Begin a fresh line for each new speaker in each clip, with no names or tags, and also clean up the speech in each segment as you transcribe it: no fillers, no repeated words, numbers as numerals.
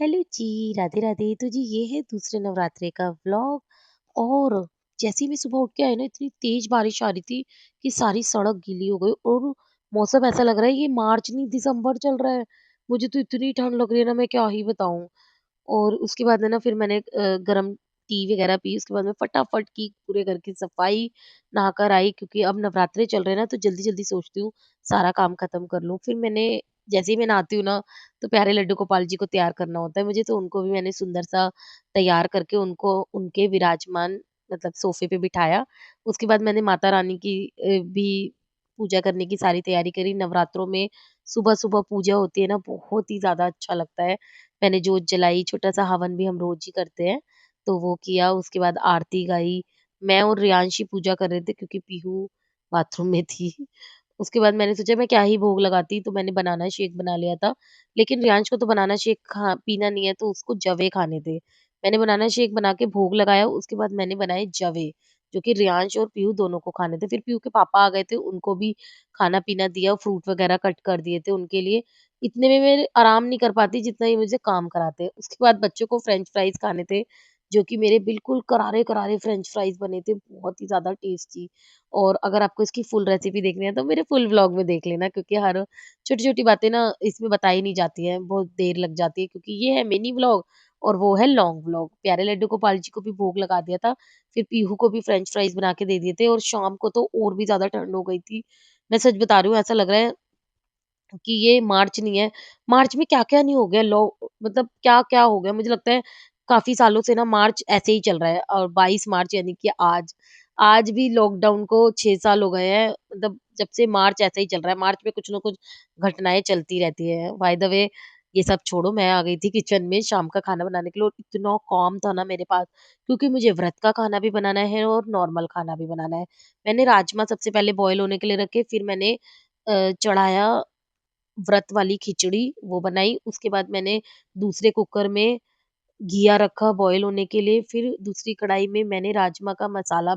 Hello जी, राधे राधे। तो जी ये है दूसरे नवरात्रे का व्लॉग। और जैसे ही मैं सुबह उठ के आई ना, इतनी तेज बारिश आ रही थी कि सारी सड़क गीली हो गई। और मौसम ऐसा लग रहा है ये मार्च नहीं दिसंबर चल रहा है। मुझे तो इतनी ठंड लग रही है ना, मैं क्या ही बताऊं। और उसके बाद है ना, फिर मैंने गरम टी वगैरह पी। उसके बाद मैं फटाफट की पूरे घर की सफाई, नहाकर आई, क्योंकि अब नवरात्रे चल रहे हैं ना, तो जल्दी जल्दी सोचती हूँ सारा काम खत्म कर लूँ। फिर मैंने जैसे ही मैं नहाती हूँ ना, तो प्यारे लड्डू गोपाल जी को तैयार करना होता है मुझे, तो उनको भी मैंने सुंदर सा तैयार करके उनको उनके विराजमान मतलब सोफे पे बिठाया। उसके बाद मैंने माता रानी की भी पूजा करने की सारी तैयारी करी। नवरात्रों में सुबह सुबह पूजा होती है ना, बहुत ही ज्यादा अच्छा लगता है। मैंने जोत जलाई, छोटा-सा हवन भी हम रोज़ ही करते हैं, तो वो किया। उसके बाद आरती गाई। मैं और रियांशी पूजा कर रहे थे क्योंकि पीहू बाथरूम में थी। उसके बाद मैंने सोचा मैं क्या ही भोग लगाती, तो मैंने बनाना शेक बना लिया था। लेकिन रियांश को तो बनाना शेक खा पीना नहीं है, तो उसको जवे खाने थे। मैंने बनाना शेक बना के भोग लगाया, उसके बाद मैंने बनाए जवे, जो कि रियांश और पीहू दोनों को खाने थे। फिर पीहू के पापा आ गए थे, उनको भी खाना-पीना दिया, फ्रूट वगैरह कट कर दिए थे उनके लिए। इतने में मैं आराम नहीं कर पाती जितना ये मुझे काम कराते हैं। उसके बाद बच्चों को फ्रेंच फ्राइज़ खाने थे, जो कि मेरे बिल्कुल करारे-करारे फ्रेंच फ्राइज़ बने थे, बहुत ही ज़्यादा टेस्टी। और अगर आपको इसकी फुल रेसिपी देखनी है तो मेरे फुल व्लॉग में देख लेना, क्योंकि हर छोटी-छोटी बातें ना इसमें बताई नहीं जाती हैं, बहुत देर लग जाती है, क्योंकि ये है मिनी व्लॉग और वो है लॉन्ग व्लॉग। प्यारे लड्डू गोपाल जी को भी भोग लगा दिया था, फिर पीहू को भी फ्रेंच फ्राइज़ बना के दे दिए थे, और शाम को तो और भी ज़्यादा ठंड हो गई थी। मैं सच बता रही हूँ, ऐसा लग रहा है कि ये मार्च नहीं है। मार्च में क्या-क्या नहीं हो गया, लो मतलब क्या-क्या हो गया। मुझे लगता है काफ़ी सालों से ना मार्च ऐसे ही चल रहा है, और 22 मार्च यानी कि आज भी लॉकडाउन को 6 साल हो गए हैं। मतलब जब से मार्च ऐसे ही चल रहा है। मार्च में कुछ न कुछ घटनाएँ चलती रहती हैं। बाय द वे, ये सब छोड़ो, मैं आ गई थी किचन में शाम का खाना बनाने के लिए, और इतना काम था ना मेरे पास, क्योंकि मुझे व्रत का खाना भी बनाना है और नॉर्मल खाना भी बनाना है। मैंने राजमा सबसे पहले बॉयल होने के लिए रखे, फिर मैंने चढ़ाया व्रत वाली खिचड़ी, वो बनाई। उसके बाद मैंने दूसरे कुकर में घिया रखा बॉयल होने के लिए, फिर दूसरी कढ़ाई में मैंने राजमा का मसाला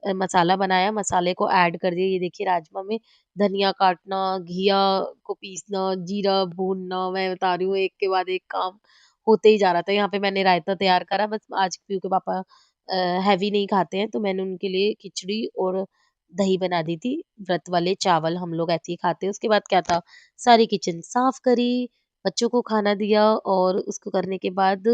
मसाला बनाया, मसाले को ऐड कर दिया। ये देखिए, राजमा में धनिया काटना, घिया को पीसना, जीरा भूनना, मैं बता रही हूँ एक के बाद एक काम होते ही जा रहा था। यहाँ पे मैंने रायता तैयार करा, बस आज पीयू के पापा हैवी नहीं खाते हैं, तो मैंने उनके लिए खिचड़ी और दही बना दी थी। व्रत वाले चावल हम लोग ऐसे ही खाते हैं। उसके बाद क्या था, सारी किचन साफ करी, बच्चों को खाना दिया, और उसको करने के बाद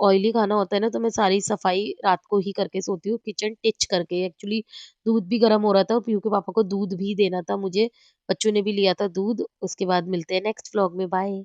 ऑयली खाना होता है ना, तो मैं सारी सफाई रात को ही करके सोती हूँ, किचन टिच करके। एक्चुअली दूध भी गर्म हो रहा था, और पीयू के पापा को दूध भी देना था मुझे, बच्चों ने भी लिया था दूध। उसके बाद मिलते हैं नेक्स्ट व्लॉग में, बाय।